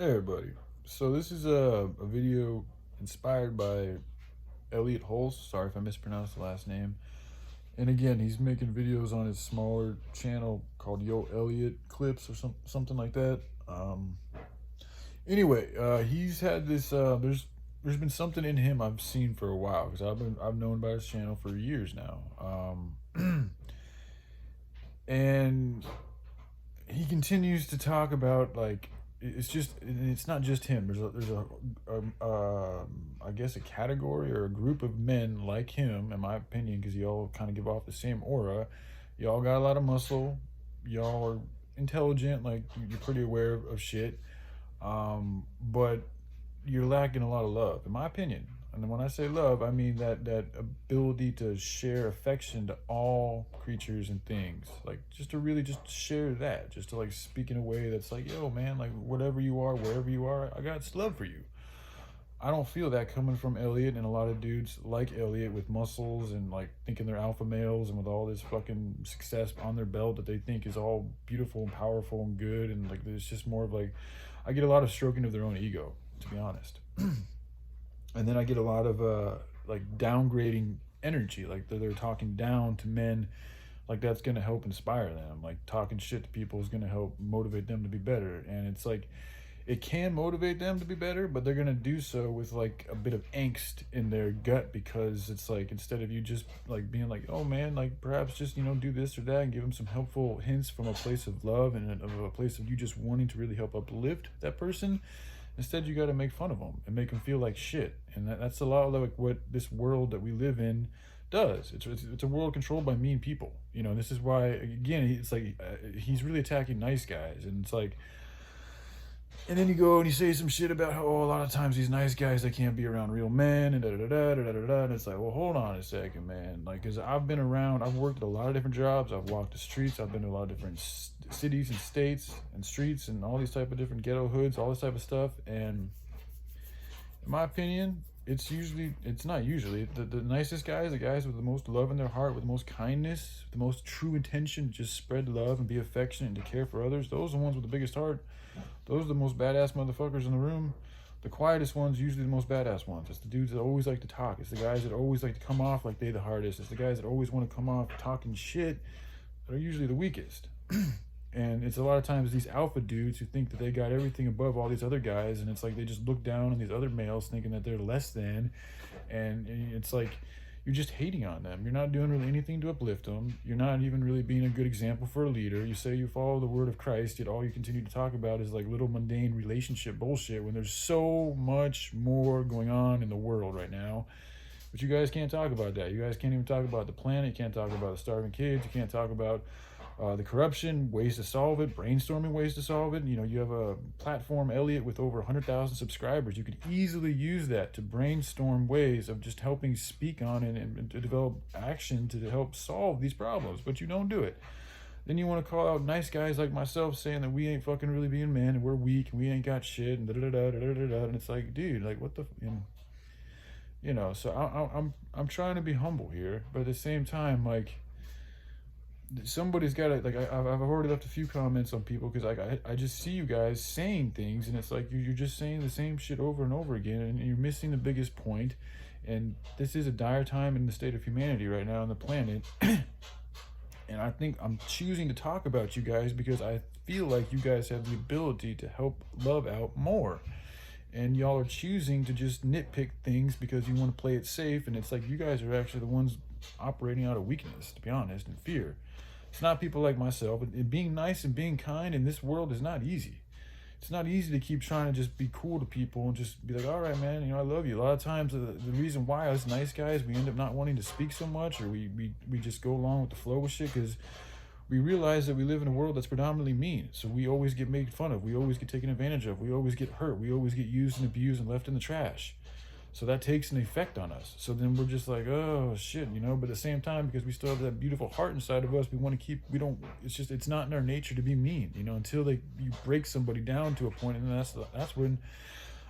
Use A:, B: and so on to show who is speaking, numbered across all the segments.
A: Hey everybody. So this is a video inspired by Elliot Nice. Sorry if I mispronounced the last name. And again, he's making videos on his smaller channel called Yo Elliot Clips or something like that. He's had this. There's been something in him I've seen for a while because I've known about his channel for years now. And he continues to talk about like it's not just him. I guess a category or a group of men like him, in my opinion, because y'all kind of give off the same aura. Y'all got a lot of muscle. Y'all are intelligent. Like you're pretty aware of shit. But you're lacking a lot of love, in my opinion. And when I say love, I mean that ability to share affection to all creatures and things. Like just to really just share that, just to like speak in a way that's like, yo, man, like whatever you are, wherever you are, I got love for you. I don't feel that coming from Elliot and a lot of dudes like Elliot with muscles and like thinking they're alpha males and with all this fucking success on their belt that they think is all beautiful and powerful and good. And like, it's just more of like, I get a lot of stroking of their own ego, to be honest. And then I get a lot of like downgrading energy, like they're talking down to men, like that's gonna help inspire them. Like talking shit to people is gonna help motivate them to be better, and it's like it can motivate them to be better, but they're gonna do so with like a bit of angst in their gut because it's like instead of you just like being like, oh man, like perhaps just do this or that and give them some helpful hints from a place of love and of a place of you just wanting to really help uplift that person. Instead, you got to make fun of them and make them feel like shit, and that's a lot like what this world that we live in does. It's a world controlled by mean people, and this is why again it's like he's really attacking nice guys, and it's like, and then you go and you say some shit about how a lot of times these nice guys they can't be around real men and da da da da da da da. And it's like, well, hold on a second, man. Like, cause I've been around, I've worked at a lot of different jobs. I've walked the streets. I've been to a lot of different cities and states and streets and all these type of different ghetto hoods, all this type of stuff. And in my opinion, it's not usually the nicest guys, the guys with the most love in their heart, with the most kindness, the most true intention to just spread love and be affectionate and to care for others. Those are the ones with the biggest heart. Those are the most badass motherfuckers in the room. The quietest ones, usually the most badass ones. It's the dudes that always like to talk. It's the guys that always like to come off like they the hardest. It's the guys that always want to come off talking shit that are usually the weakest. And it's a lot of times these alpha dudes who think that they got everything above all these other guys, and it's like they just look down on these other males thinking that they're less than, and it's like you're just hating on them. You're not doing really anything to uplift them. You're not even really being a good example for a leader. You say you follow the word of Christ, yet all you continue to talk about is like little mundane relationship bullshit when there's so much more going on in the world right now. But you guys can't talk about that. You guys can't even talk about the planet. You can't talk about the starving kids. You can't talk about the corruption, ways to solve it, brainstorming ways to solve it. You have a platform, Elliot, with over 100,000 subscribers. You could easily use that to brainstorm ways of just helping speak on it and to develop action to help solve these problems, but you don't do it. Then you want to call out nice guys like myself saying that we ain't fucking really being men and we're weak and we ain't got shit and da da da da da da. And it's like, dude, like what the, so I'm trying to be humble here, but at the same time, like, somebody's got to like I've already left a few comments on people because I just see you guys saying things and it's like you're just saying the same shit over and over again and you're missing the biggest point. And this is a dire time in the state of humanity right now on the planet. And I think I'm choosing to talk about you guys because I feel like you guys have the ability to help love out more, and y'all are choosing to just nitpick things because you want to play it safe. And it's like you guys are actually the ones operating out of weakness, to be honest, and fear. It's not people like myself. Being nice and being kind in this world is not easy. It's not easy to keep trying to just be cool to people and just be like, all right, man, I love you. A lot of times the reason why us nice guys, we end up not wanting to speak so much, or we just go along with the flow with shit because we realize that we live in a world that's predominantly mean. So we always get made fun of. We always get taken advantage of. We always get hurt. We always get used and abused and left in the trash. So that takes an effect on us. So then we're just like, oh shit, but at the same time, because we still have that beautiful heart inside of us, it's not in our nature to be mean, until you break somebody down to a point, and that's when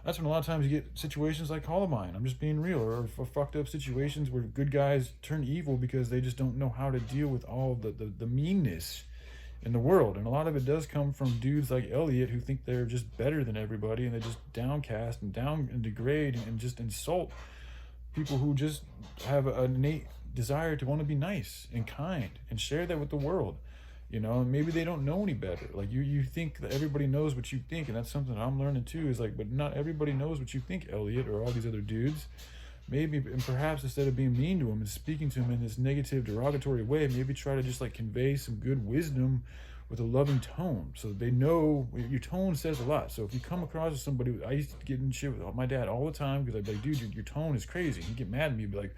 A: a lot of times you get situations like Columbine. I'm just being real, or fucked up situations where good guys turn evil because they just don't know how to deal with all the meanness in the world. And a lot of it does come from dudes like Elliot who think they're just better than everybody, and they just downcast and down and degrade and just insult people who just have an innate desire to want to be nice and kind and share that with the world. You know, and maybe they don't know any better. Like you think that everybody knows what you think, and that's something that I'm learning too, is like, but not everybody knows what you think, Elliot, or all these other dudes. Maybe, and perhaps instead of being mean to him and speaking to him in this negative, derogatory way, maybe try to just like convey some good wisdom with a loving tone, so that they know your tone says a lot. So if you come across as somebody, I used to get in shit with my dad all the time because I'd be like, dude, your tone is crazy. He'd get mad at me, be like,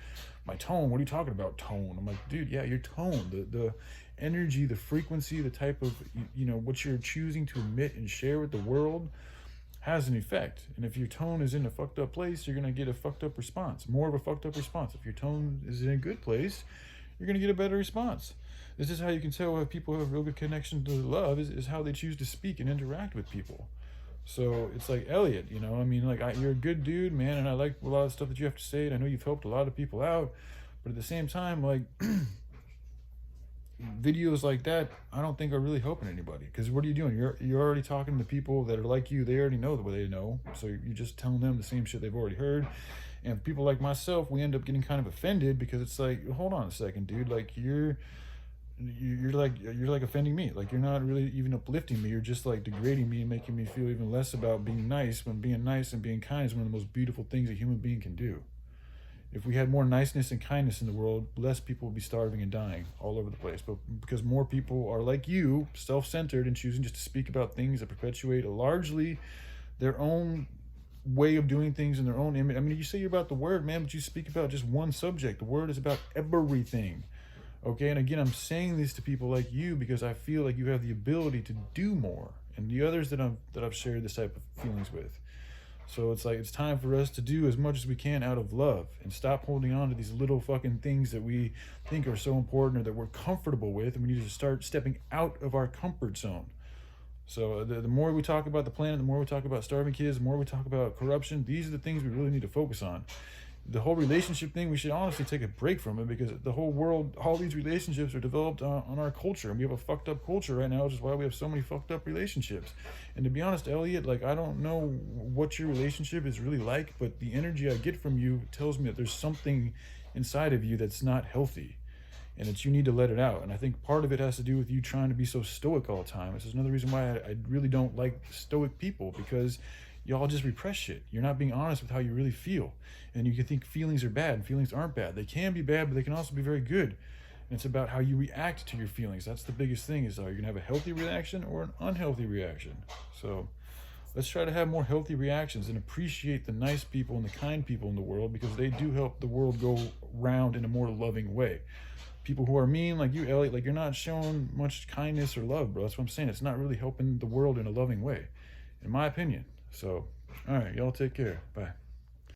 A: my tone, what are you talking about, tone? I'm like, dude, yeah, your tone, the energy, the frequency, the type of, you know, what you're choosing to emit and share with the world has an effect. And if your tone is in a fucked up place, you're gonna get a fucked up response, more of a fucked up response. If your tone is in a good place, you're gonna get a better response. This is how you can tell if people have a real good connection to love, is how they choose to speak and interact with people. So it's like, Elliot, you know, I mean, like, you're a good dude, man, and I like a lot of stuff that you have to say, and I know you've helped a lot of people out, but at the same time, like, videos like that, I don't think are really helping anybody. Because what are you doing? You're already talking to people that are like you. They already know the way they know. So you're just telling them the same shit they've already heard. And people like myself, we end up getting kind of offended because it's like, hold on a second, dude. Like you're like offending me. Like you're not really even uplifting me. You're just like degrading me and making me feel even less about being nice, when being nice and being kind is one of the most beautiful things a human being can do. If we had more niceness and kindness in the world, less people would be starving and dying all over the place. But because more people are like you, self-centered, and choosing just to speak about things that perpetuate largely their own way of doing things in their own image. I mean, you say you're about the word, man, but you speak about just one subject. The word is about everything. Okay, and again, I'm saying this to people like you because I feel like you have the ability to do more, and the others that I've shared this type of feelings with. So it's like, it's time for us to do as much as we can out of love and stop holding on to these little fucking things that we think are so important or that we're comfortable with, and we need to start stepping out of our comfort zone. So the more we talk about the planet, the more we talk about starving kids, the more we talk about corruption, these are the things we really need to focus on. The whole relationship thing, we should honestly take a break from it, because the whole world, all these relationships are developed on our culture, and we have a fucked up culture right now, which is why we have so many fucked up relationships. And to be honest, Elliot, like, I don't know what your relationship is really like, but the energy I get from you tells me that there's something inside of you that's not healthy, and that you need to let it out. And I think part of it has to do with you trying to be so stoic all the time. This is another reason why I really don't like stoic people, because y'all just repress shit. You're not being honest with how you really feel. And you can think feelings are bad, and feelings aren't bad. They can be bad, but they can also be very good. And it's about how you react to your feelings. That's the biggest thing, is, are you gonna have a healthy reaction or an unhealthy reaction? So let's try to have more healthy reactions and appreciate the nice people and the kind people in the world, because they do help the world go round in a more loving way. People who are mean, like you, Elliot, like, you're not showing much kindness or love, bro. That's what I'm saying. It's not really helping the world in a loving way, in my opinion. So, all right, y'all take care. Bye.